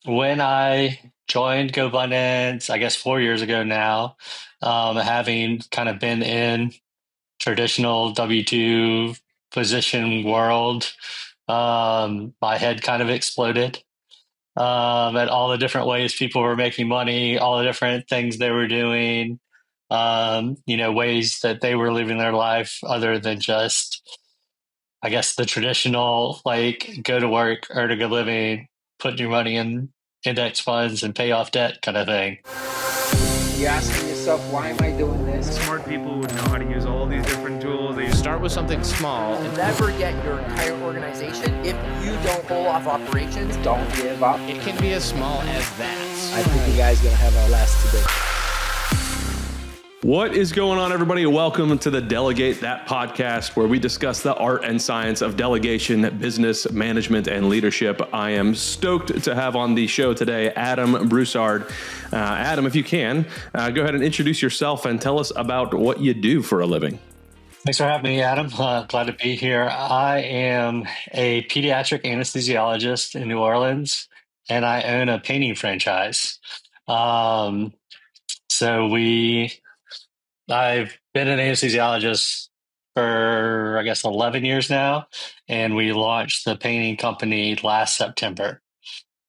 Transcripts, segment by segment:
When I joined GoBundance, I guess 4 years ago now, having kind of been in traditional W-2 position world, my head kind of exploded at all the different ways people were making money, all the different things they were doing, ways that they were living their life other than just, I guess, the traditional, like, go to work, earn a good living, put your money in index funds and pay off debt kind of thing. You're asking yourself, why am I doing this? Smart people would know how to use all these different tools. They start with something small. You'll never get your entire organization if you don't pull off operations. Don't give up. It can be as small as that. I think you guys are going to have a blast today. What is going on, everybody? Welcome to the Delegate That podcast, where we discuss the art and science of delegation, business management, and leadership. I am stoked to have on the show today Adam Broussard. Adam, if you can, go ahead and introduce yourself and tell us about what you do for a living. Thanks for having me, Adam. Glad to be here. I am a pediatric anesthesiologist in New Orleans, and I own a painting franchise. I've been an anesthesiologist for, I guess, 11 years now, and we launched the painting company last September.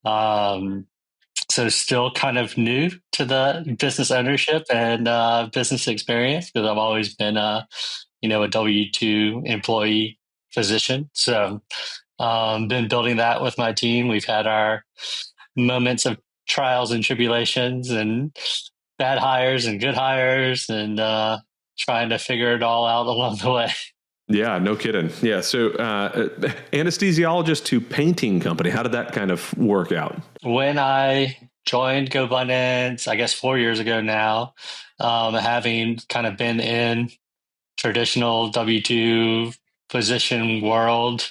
So still kind of new to the business ownership and business experience, because I've always been a W-2 employee physician. So been building that with my team. We've had our moments of trials and tribulations and bad hires and good hires, and trying to figure it all out along the way. Yeah, no kidding. Yeah. So anesthesiologist to painting company, how did that kind of work out? When I joined GoBundance, I guess 4 years ago now, having kind of been in traditional W-2 position world,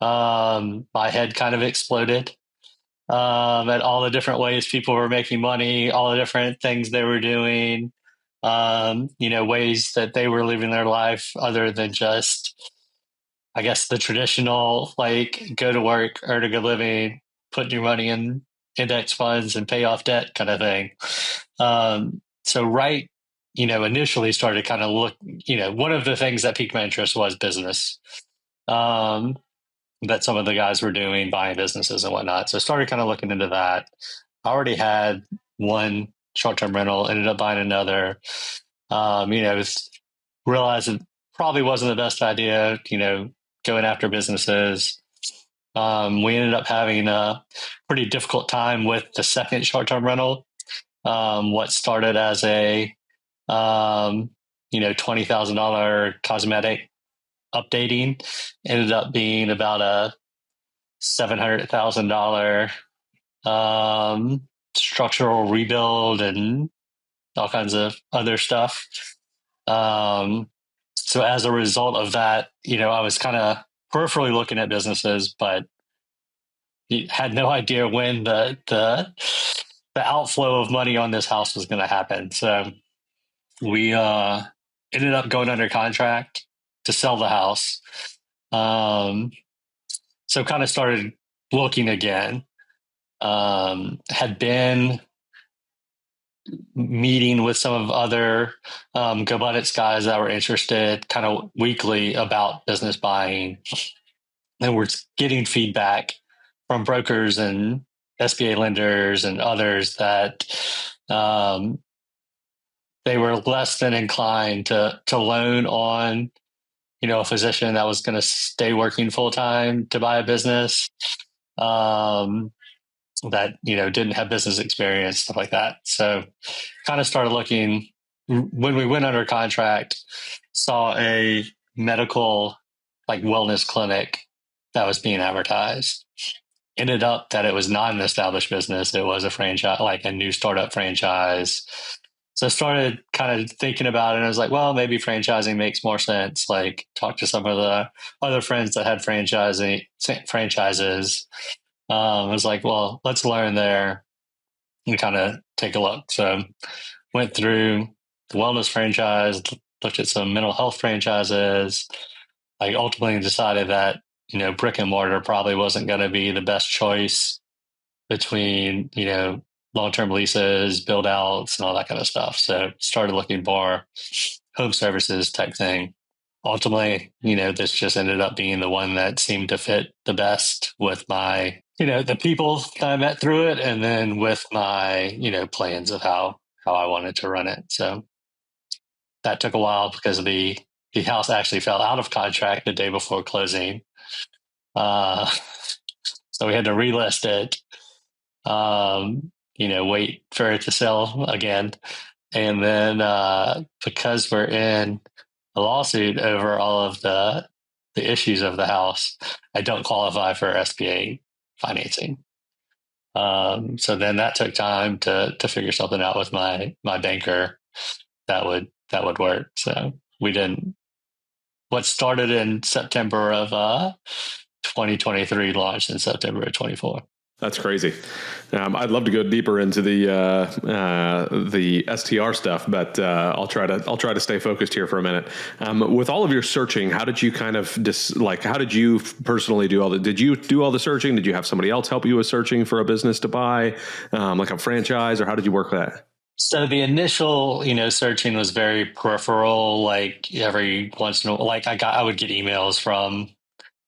my head kind of exploded at all the different ways people were making money, all the different things they were doing, ways that they were living their life other than just, I guess, the traditional, like, go to work, earn a good living, put your money in index funds and pay off debt kind of thing. Initially started kind of one of the things that piqued my interest was business. That some of the guys were doing, buying businesses and whatnot. So I started kind of looking into that. I already had one short-term rental, ended up buying another. Realized it probably wasn't the best idea, going after businesses. We ended up having a pretty difficult time with the second short-term rental. What started as a $20,000 cosmetic updating ended up being about a $700,000 structural rebuild and all kinds of other stuff. So as a result of that, I was kind of peripherally looking at businesses, but had no idea when the outflow of money on this house was going to happen. So we ended up going under contract to sell the house. So kind of started looking again. Had been meeting with some of other GoBundance guys that were interested kind of weekly about business buying. And we're getting feedback from brokers and SBA lenders and others that they were less than inclined to loan on a physician that was going to stay working full time to buy a business that didn't have business experience, stuff like that. So kind of started looking. When we went under contract, saw a medical, like, wellness clinic that was being advertised. Ended up that it was not an established business. It was a franchise, like a new startup franchise. So I started kind of thinking about it, and I was like, well, maybe franchising makes more sense. Like, talk to some of the other friends that had franchises. I was like, well, let's learn there and kind of take a look. So went through the wellness franchise, looked at some mental health franchises. I ultimately decided that, brick and mortar probably wasn't going to be the best choice between, long-term leases, build outs, and all that kind of stuff. So started looking more home services type thing. Ultimately, this just ended up being the one that seemed to fit the best with my, the people I met through it, and then with my, plans of how I wanted to run it. So that took a while because the house actually fell out of contract the day before closing. So we had to relist it, wait for it to sell again. And then because we're in a lawsuit over all of the issues of the house, I don't qualify for SBA financing. So then that took time to figure something out with my banker that would work. So we didn't. What started in September of 2023 launched in September of 24. That's crazy. I'd love to go deeper into the STR stuff, but I'll try to stay focused here for a minute. With all of your searching, how did you how did you personally do did you do all the searching? Did you have somebody else help you with searching for a business to buy, like a franchise, or how did you work that? So the initial, searching was very peripheral. Like every once in a while, I would get emails from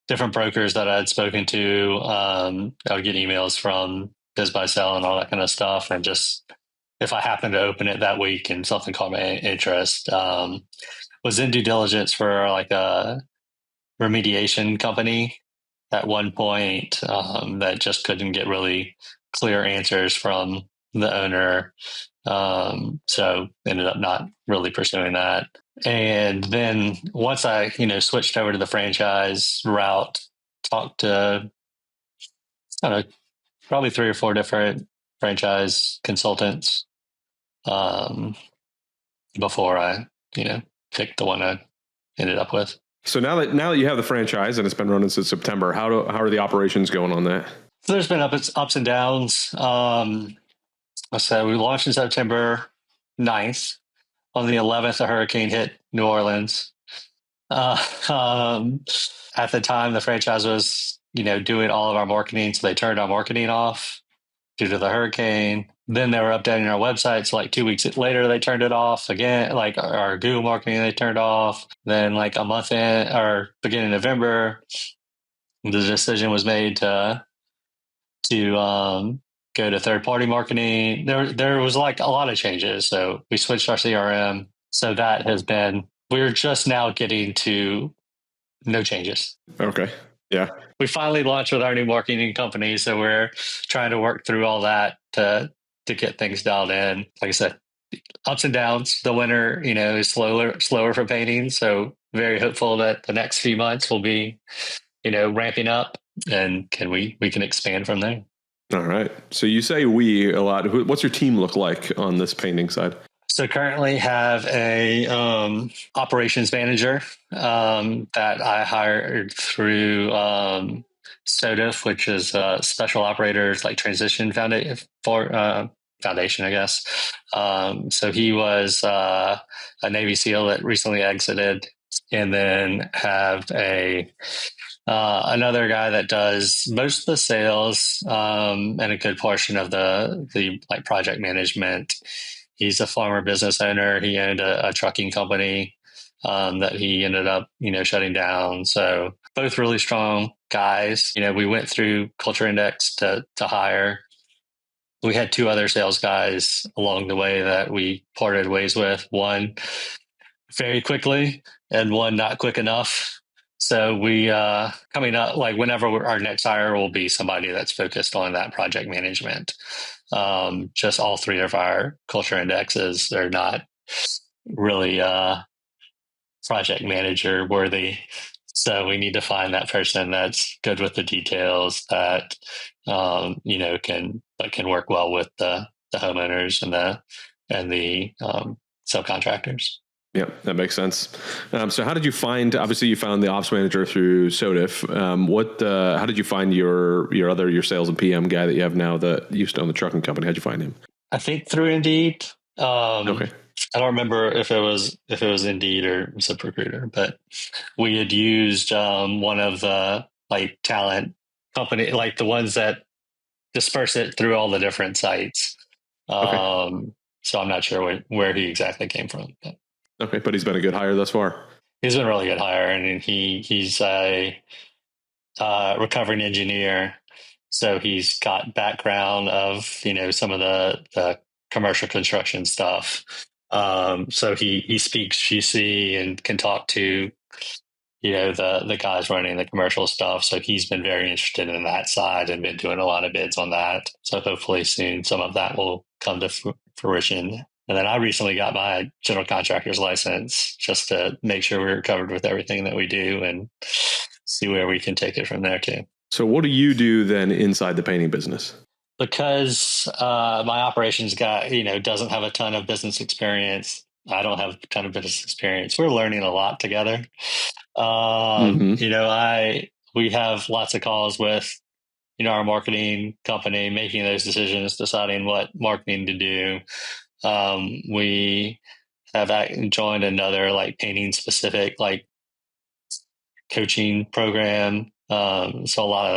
different brokers that I had spoken to. I would get emails from Biz Buy Sell and all that kind of stuff. And just if I happened to open it that week and something caught my interest, was in due diligence for like a remediation company at one point that just couldn't get really clear answers from the owner. So ended up not really pursuing that. And then once I, switched over to the franchise route, talked to, I don't know, probably 3 or 4 different franchise consultants before I, picked the one I ended up with. So now that you have the franchise and it's been running since September, how are the operations going on that? So there's been ups and downs. So we launched in September 9th. On the 11th, a hurricane hit New Orleans. At the time, the franchise was, doing all of our marketing, so they turned our marketing off due to the hurricane. Then they were updating our website. So like 2 weeks later, they turned it off again. Like our Google marketing, they turned off. Then like a month in, or beginning of November, the decision was made to go to third-party marketing. There was like a lot of changes. So we switched our CRM. So that has been, we're just now getting to no changes. Okay. Yeah. We finally launched with our new marketing company. So we're trying to work through all that to get things dialed in. Like I said, ups and downs. The winter, is slower for painting. So very hopeful that the next few months will be, ramping up, and we can expand from there. All right. So you say we a lot. What's your team look like on this painting side? So currently have a operations manager that I hired through SODIF, which is Special Operators like Transition Foundation Foundation, I guess. So he was a Navy SEAL that recently exited, and then have another guy that does most of the sales and a good portion of the like project management. He's a former business owner. He owned a trucking company that he ended up, shutting down. So both really strong guys. We went through Culture Index to hire. We had 2 other sales guys along the way that we parted ways with. One very quickly and one not quick enough. So we coming up, like whenever our next hire will be somebody that's focused on that project management. Just all 3 of our culture indexes are not really project manager worthy. So we need to find that person that's good with the details, that can work well with the homeowners and the subcontractors. Yeah, that makes sense. So how did you find, obviously you found the ops manager through SODIF. How did you find your sales and PM guy that you have now that used to own the trucking company? How'd you find him? I think through Indeed. Okay. I don't remember if it was Indeed or ZipRecruiter, but we had used one of the like talent company, like the ones that disperse it through all the different sites. So I'm not sure where he exactly came from. But he's been a good hire thus far. He's been a really good hire, and he's a recovering engineer. So he's got background of, some of the commercial construction stuff. So he speaks GC and can talk to, the guys running the commercial stuff. So he's been very interested in that side and been doing a lot of bids on that. So hopefully soon some of that will come to fruition. And then I recently got my general contractor's license just to make sure we're covered with everything that we do and see where we can take it from there too. So what do you do then inside the painting business? Because my operations guy, doesn't have a ton of business experience. I don't have a ton of business experience. We're learning a lot together. We have lots of calls with, our marketing company, making those decisions, deciding what marketing to do. We have joined another painting specific coaching program. So a lot of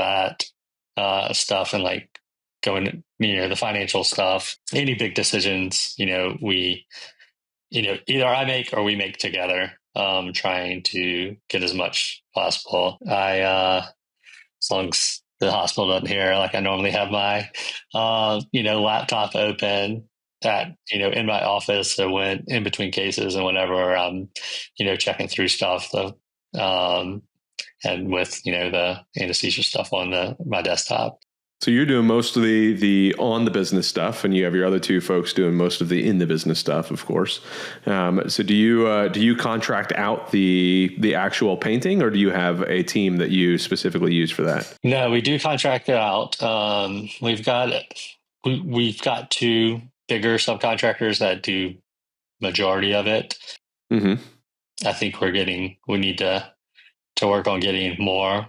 that stuff and going, the financial stuff, any big decisions, we, either I make or we make together, trying to get as much possible. As long as the hospital doesn't hear, I normally have my, laptop open in my office. So when in between cases and whenever I'm, checking through stuff, and with, the anesthesia stuff on my desktop. So you're doing most of the on the business stuff, and you have your other two folks doing most of the in the business stuff, of course. So do you contract out the actual painting, or do you have a team that you specifically use for that? No, we do contract it out. We've got two bigger subcontractors that do majority of it. Mm-hmm. I think we need to work on getting more.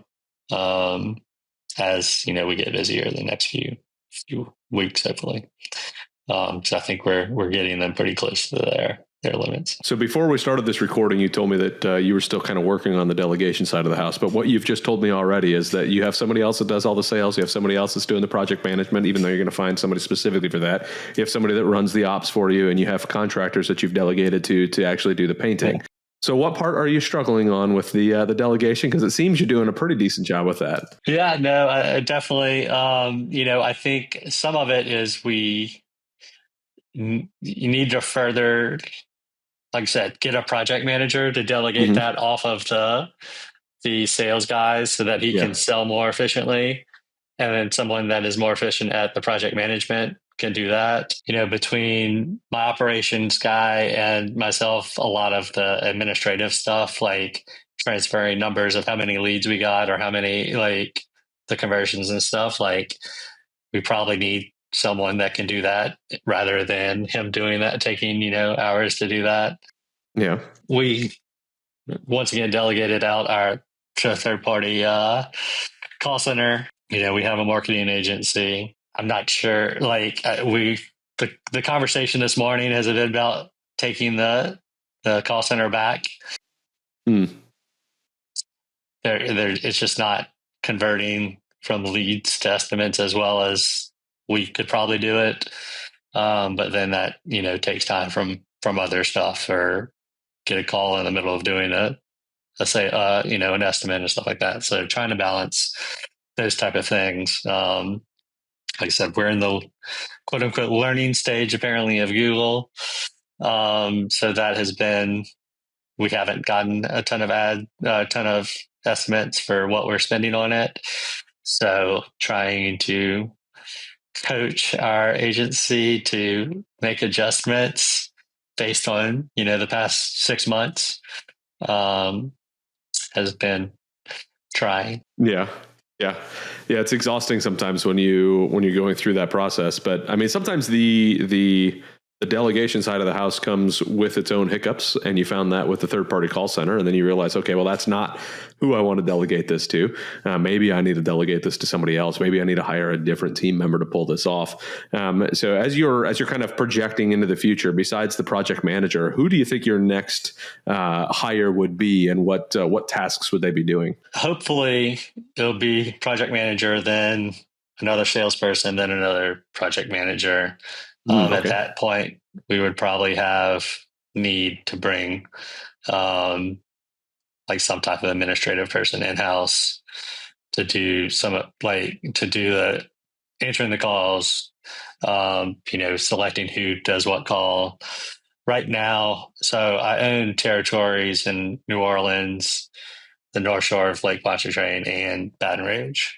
As we get busier the next few weeks, hopefully. So I think we're getting them pretty close to their limits. So before we started this recording, you told me that you were still kind of working on the delegation side of the house. But what you've just told me already is that you have somebody else that does all the sales. You have somebody else that's doing the project management, even though you're going to find somebody specifically for that. You have somebody that runs the ops for you, and you have contractors that you've delegated to actually do the painting. Yeah. So what part are you struggling on with the delegation? Because it seems you're doing a pretty decent job with that. Yeah, no, I definitely. I think some of it is you need to further, like I said, get a project manager to delegate that off of the sales guys so that he can sell more efficiently. And then someone that is more efficient at the project management can do that. Between my operations guy and myself, a lot of the administrative stuff, like transferring numbers of how many leads we got or how many, the conversions and stuff, we probably need someone that can do that rather than him doing that, taking, hours to do that. Yeah. We, once again, delegated out our third party call center. We have a marketing agency. I'm not sure, the conversation this morning has it been about taking the call center back. It's just not converting from leads to estimates as well as we could probably do it. But then that, takes time from other stuff, or get a call in the middle of doing an estimate and stuff like that. So trying to balance those type of things. Like I said, we're in the quote unquote learning stage apparently of Google. So that has been, we haven't gotten a ton of estimates for what we're spending on it. So trying to coach our agency to make adjustments based on, the past 6 months, has been trying. Yeah. It's exhausting sometimes when you're going through that process. But I mean, sometimes the delegation side of the house comes with its own hiccups, and you found that with the third party call center. And then you realize, okay, well, that's not who I want to delegate this to. Maybe I need to delegate this to somebody else. Maybe I need to hire a different team member to pull this off. So as you're kind of projecting into the future, besides the project manager, who do you think your next hire would be, and what tasks would they be doing? Hopefully it'll be project manager, then another salesperson, then another project manager. At that point, we would probably have need to bring like some type of administrative person in-house to do the answering the calls, selecting who does what call. Right now, so I own territories in New Orleans, the North Shore of Lake Pontchartrain, and Baton Rouge.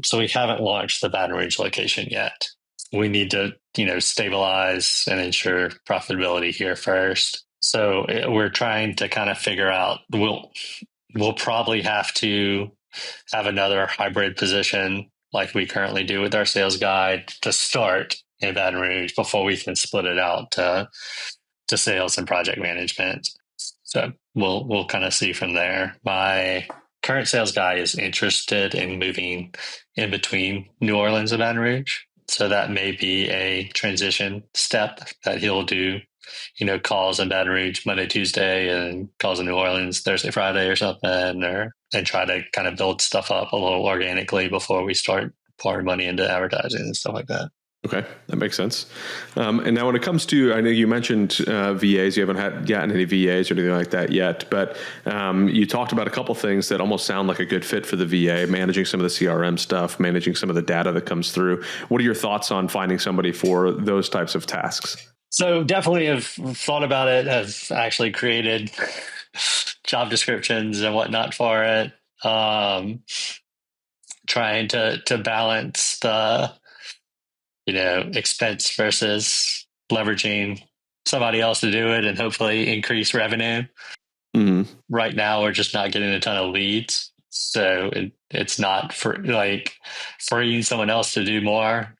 So we haven't launched the Baton Rouge location yet. We need to, stabilize and ensure profitability here first. So we're trying to kind of figure out, we'll probably have to have another hybrid position like we currently do with our sales guide to start in Baton Rouge before we can split it out to sales and project management. So we'll kind of see from there. My current sales guy is interested in moving in between New Orleans and Baton Rouge. So that may be a transition step that he'll do, calls in Baton Rouge Monday, Tuesday, and calls in New Orleans Thursday, Friday or something, and try to kind of build stuff up a little organically before we start pouring money into advertising and stuff like that. Okay, that makes sense. And now when it comes to, I know you mentioned VAs, you haven't gotten any VAs or anything like that yet, but you talked about a couple things that almost sound like a good fit for the VA, managing some of the CRM stuff, managing some of the data that comes through. What are your thoughts on finding somebody for those types of tasks? So definitely have thought about it, have actually created job descriptions and whatnot for it. Trying to balance the expense versus leveraging somebody else to do it and hopefully increase revenue. Mm-hmm. Right now, we're just not getting a ton of leads. So it's not freeing someone else to do more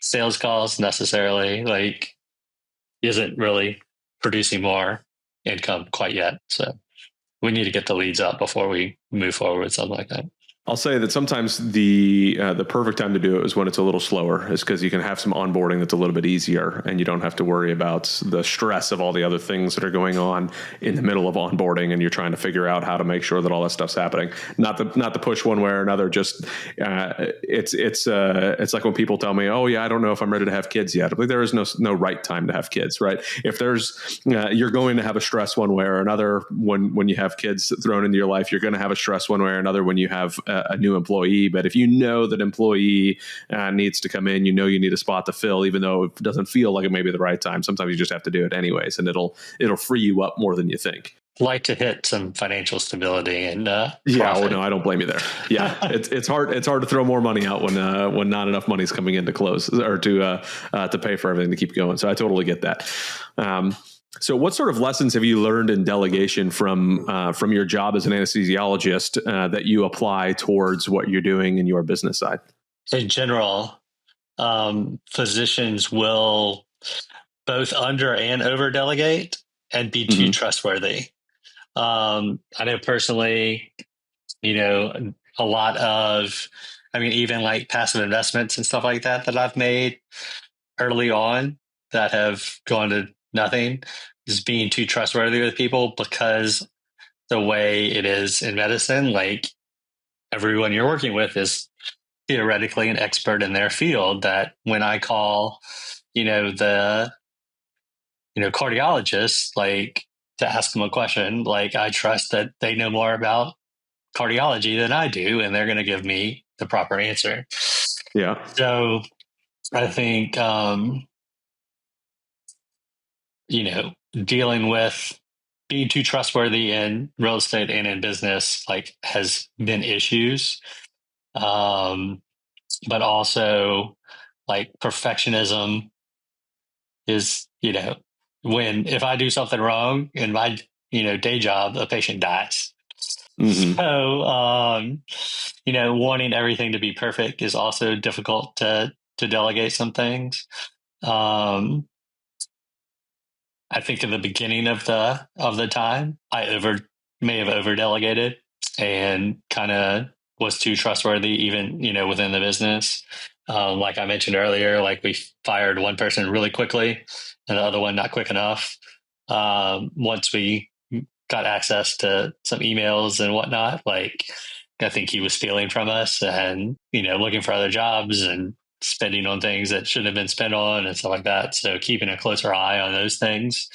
sales calls necessarily, isn't really producing more income quite yet. So we need to get the leads up before we move forward with something like that. I'll say that sometimes the perfect time to do it is when it's a little slower, is because you can have some onboarding that's a little bit easier and you don't have to worry about the stress of all the other things that are going on in the middle of onboarding, and you're trying to figure out how to make sure that all that stuff's happening. Not the push one way or another. Just it's like when people tell me, "Oh yeah, I don't know if I'm ready to have kids yet." Like, there is no right time to have kids, right? If there's you're going to have a stress one way or another when you have kids thrown into your life. You're going to have a stress one way or another when you have a new employee. But if you know that employee needs to come in, you need a spot to fill, even though it doesn't feel like it may be the right time. Sometimes you just have to do it anyways, and it'll free you up more than you think. Like to hit some financial stability and profit. No, I don't blame you there. Yeah, it's hard to throw more money out when not enough money's coming in to close or to pay for everything to keep going. So I totally get that. So what sort of lessons have you learned in delegation from your job as an anesthesiologist that you apply towards what you're doing in your business side? In general, physicians will both under and over delegate and be too trustworthy. I know personally, a lot of, even like passive investments and stuff like that I've made early on that have gone to nothing, is being too trustworthy with people, because the way it is in medicine, like, everyone you're working with is theoretically an expert in their field, that when I call, the cardiologist, to ask them a question, I trust that they know more about cardiology than I do, and they're going to give me the proper answer. Yeah. So I think, dealing with being too trustworthy in real estate and in business, has been issues. But also, perfectionism is, if I do something wrong in my, day job, a patient dies. Mm-hmm. So, wanting everything to be perfect is also difficult to delegate some things. I think in the beginning of the time, I may have over delegated and kind of was too trustworthy, even, within the business. Like I mentioned earlier, we fired one person really quickly and the other one not quick enough. Once we got access to some emails and whatnot, I think he was stealing from us and, looking for other jobs and spending on things that shouldn't have been spent on and stuff like that. So keeping a closer eye on those things,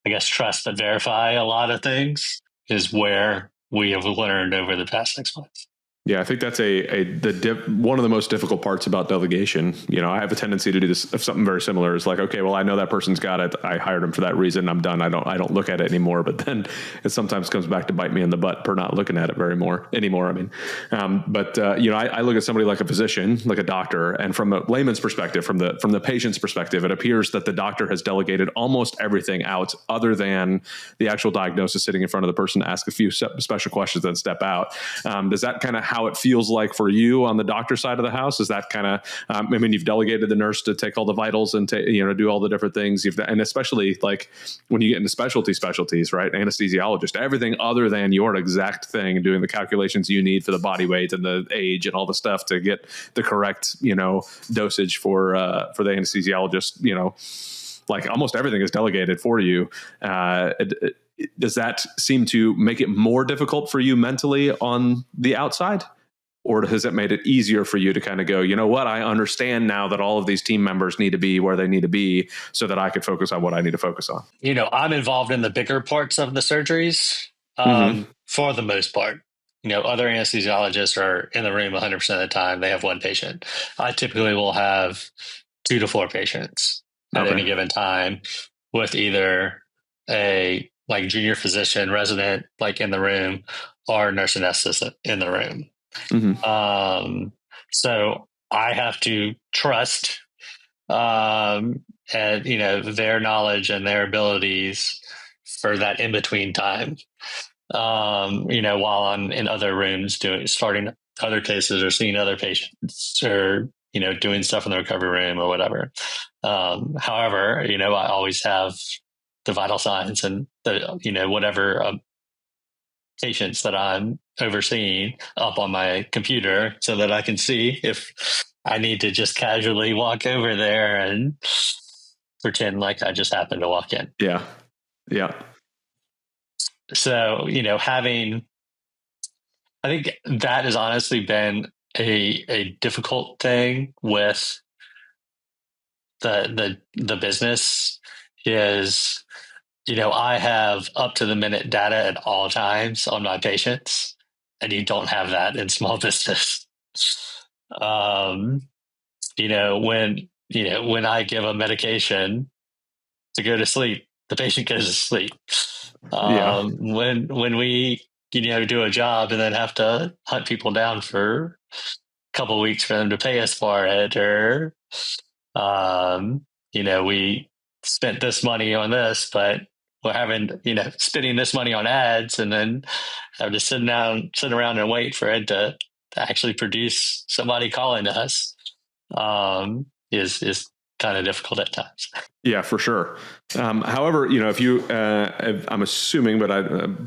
I guess trust but verify a lot of things is where we have learned over the past 6 months. Yeah, I think that's one of the most difficult parts about delegation. I have a tendency to do this. Something very similar is like, okay, well, I know that person's got it. I hired him for that reason. I'm done. I don't look at it anymore. But then it sometimes comes back to bite me in the butt for not looking at it anymore. I mean, I look at somebody like a physician, like a doctor, and from a layman's perspective, from the patient's perspective, it appears that the doctor has delegated almost everything out, other than the actual diagnosis, sitting in front of the person to ask a few special questions, then step out. Does that kind of how it feels like for you on the doctor side of the house? Is that kind of, you've delegated the nurse to take all the vitals and do all the different things. And especially like when you get into specialties, right? Anesthesiologist, everything other than your exact thing, doing the calculations you need for the body weight and the age and all the stuff to get the correct, dosage for the anesthesiologist, like almost everything is delegated for you. Does that seem to make it more difficult for you mentally on the outside? Or has it made it easier for you to kind of go, you know what, I understand now that all of these team members need to be where they need to be so that I could focus on what I need to focus on? I'm involved in the bigger parts of the surgeries for the most part. Other anesthesiologists are in the room 100% of the time. They have one patient. I typically will have 2 to 4 patients at any given time, with either a like junior physician resident like in the room or nurse anesthetist in the room. So I have to trust and their knowledge and their abilities for that in between time. While I'm in other rooms starting other cases or seeing other patients or doing stuff in the recovery room or whatever. However, I always have the vital signs and the whatever patients that I'm overseeing up on my computer so that I can see if I need to just casually walk over there and pretend like I just happened to walk in. Yeah. So, I think that has honestly been a difficult thing with the business is, I have up to the minute data at all times on my patients, and you don't have that in small business. When I give a medication to go to sleep, the patient goes to sleep. When we do a job and then have to hunt people down for a couple of weeks for them to pay us for it, or we spent this money on this, but we're having spending this money on ads, and then have to sit around and wait for it to actually produce somebody calling us is kind of difficult at times. Yeah, for sure. However, if you, I'm assuming, but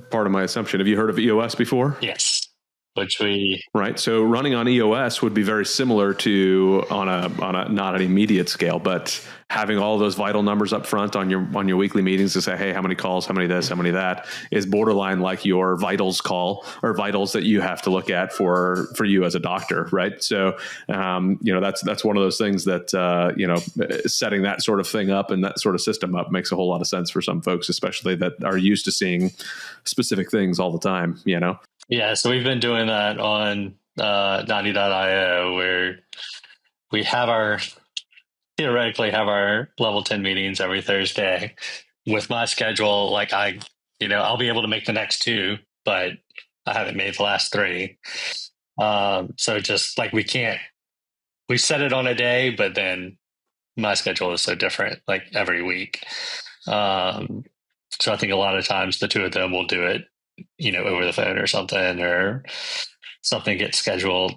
part of my assumption, have you heard of EOS before? Yes. Right. So running on EOS would be very similar to on a not an immediate scale, but having all those vital numbers up front on your weekly meetings to say, hey, how many calls, how many this, how many that, is borderline like your vitals call or vitals that you have to look at for you as a doctor. Right. So, that's one of those things that, setting that sort of thing up and that sort of system up makes a whole lot of sense for some folks, especially that are used to seeing specific things all the time, Yeah, so we've been doing that on 90.io, where we theoretically have our level 10 meetings every Thursday. With my schedule, like I'll be able to make the next 2, but I haven't made the last 3. So just like we set it on a day, but then my schedule is so different, like every week. So I think a lot of times the 2 of them will do it over the phone or something gets scheduled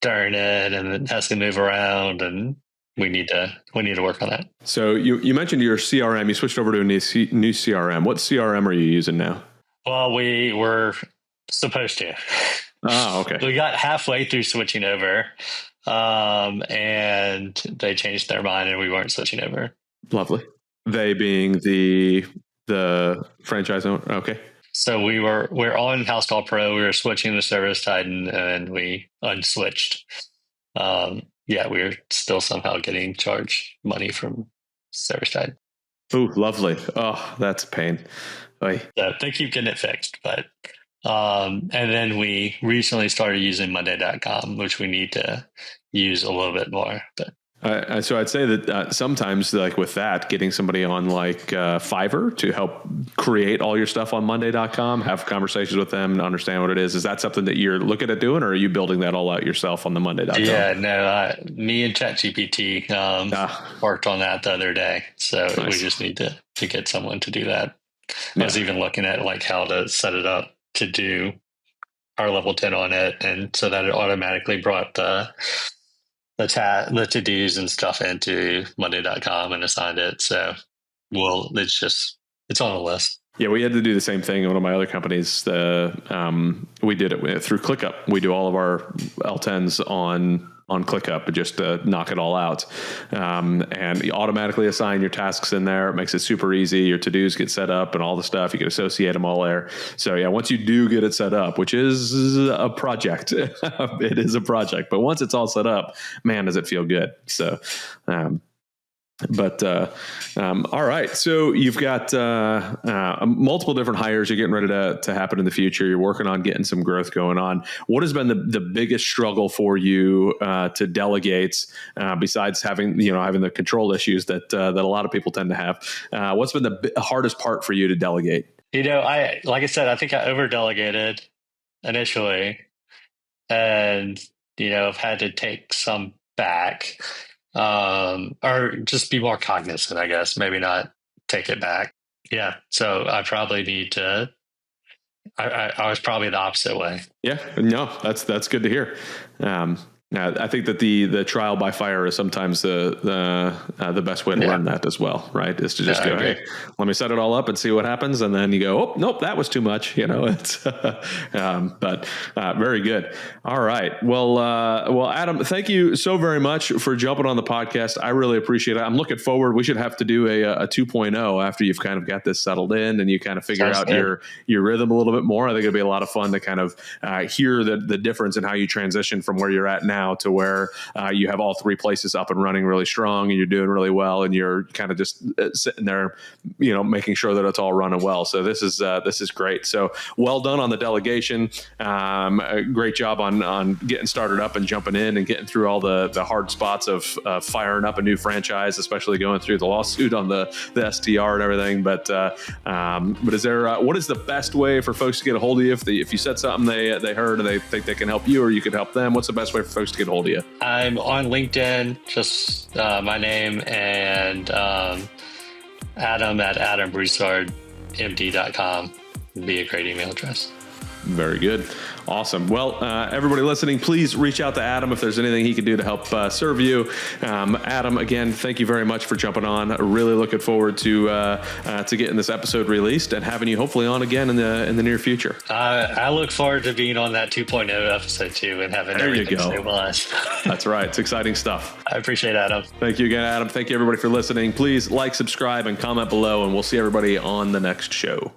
during it and it has to move around, and we need to work on that. So you mentioned your CRM, you switched over to a new CRM. What CRM are you using now? Well, we were supposed to. Oh, okay. We got halfway through switching over, and they changed their mind and we weren't switching over. Lovely. They being the franchise owner. Okay. So we're on House Call Pro. We were switching to Service Titan, and we unswitched. We're still somehow getting charged money from Service Titan. Ooh, lovely. Oh, that's a pain. Oy. So they keep getting it fixed, but and then we recently started using Monday.com, which we need to use a little bit more. But So I'd say that sometimes, like with that, getting somebody on like Fiverr to help create all your stuff on Monday.com, have conversations with them and understand what it is. Is that something that you're looking at doing, or are you building that all out yourself on the Monday.com? Yeah, no, me and ChatGPT worked on that the other day. So Nice. We just need to get someone to do that. I was even looking at like how to set it up to do our level 10 on it. And so that it automatically brought the to-dos and stuff into Monday.com and assigned it. So it's on the list. Yeah, we had to do the same thing in one of my other companies. We did it through ClickUp. We do all of our L10s on ClickUp just to knock it all out. And you automatically assign your tasks in there. It makes it super easy. Your to-dos get set up and all the stuff. You can associate them all there. So yeah, once you do get it set up, which is a project, it is a project. But once it's all set up, man, does it feel good. So, all right. So you've got multiple different hires you're getting ready to happen in the future. You're working on getting some growth going on. What has been the biggest struggle for you to delegate besides having the control issues that a lot of people tend to have? What's been the hardest part for you to delegate? Like I said, I think I over delegated initially, and I've had to take some back. Or just be more cognizant, I guess, maybe not take it back. Yeah. So I probably need to, I was probably the opposite way. Yeah, no, that's good to hear. I think that the trial by fire is sometimes the best way to learn that as well, right? Is to just go, hey, let me set it all up and see what happens, and then you go, oh, nope, that was too much. It's but very good. All right, well, Adam, thank you so very much for jumping on the podcast. I really appreciate it. I'm looking forward. We should have to do a 2.0 after you've kind of got this settled in and you kind of figure out your rhythm a little bit more. I think it'd be a lot of fun to kind of hear the difference in how you transition from where you're at now to where you have all three places up and running really strong and you're doing really well and you're kind of just sitting there, making sure that it's all running well. So this is great. So well done on the delegation. Great job on getting started up and jumping in and getting through all the hard spots of firing up a new franchise, especially going through the lawsuit on the STR and everything. But is there what is the best way for folks to get a hold of you if you said something they heard and they think they can help you or you could help them? What's the best way for folks to get a hold of you? I'm on LinkedIn, just my name, and Adam at AdamBroussardMD.com would be a great email address. Very good. Awesome. Well, everybody listening, please reach out to Adam if there's anything he can do to help serve you. Adam, again, thank you very much for jumping on. Really looking forward to getting this episode released and having you hopefully on again in the near future. I look forward to being on that 2.0 episode too and having everything stabilized. That's right. It's exciting stuff. I appreciate it, Adam. Thank you again, Adam. Thank you everybody for listening. Please like, subscribe, and comment below, and we'll see everybody on the next show.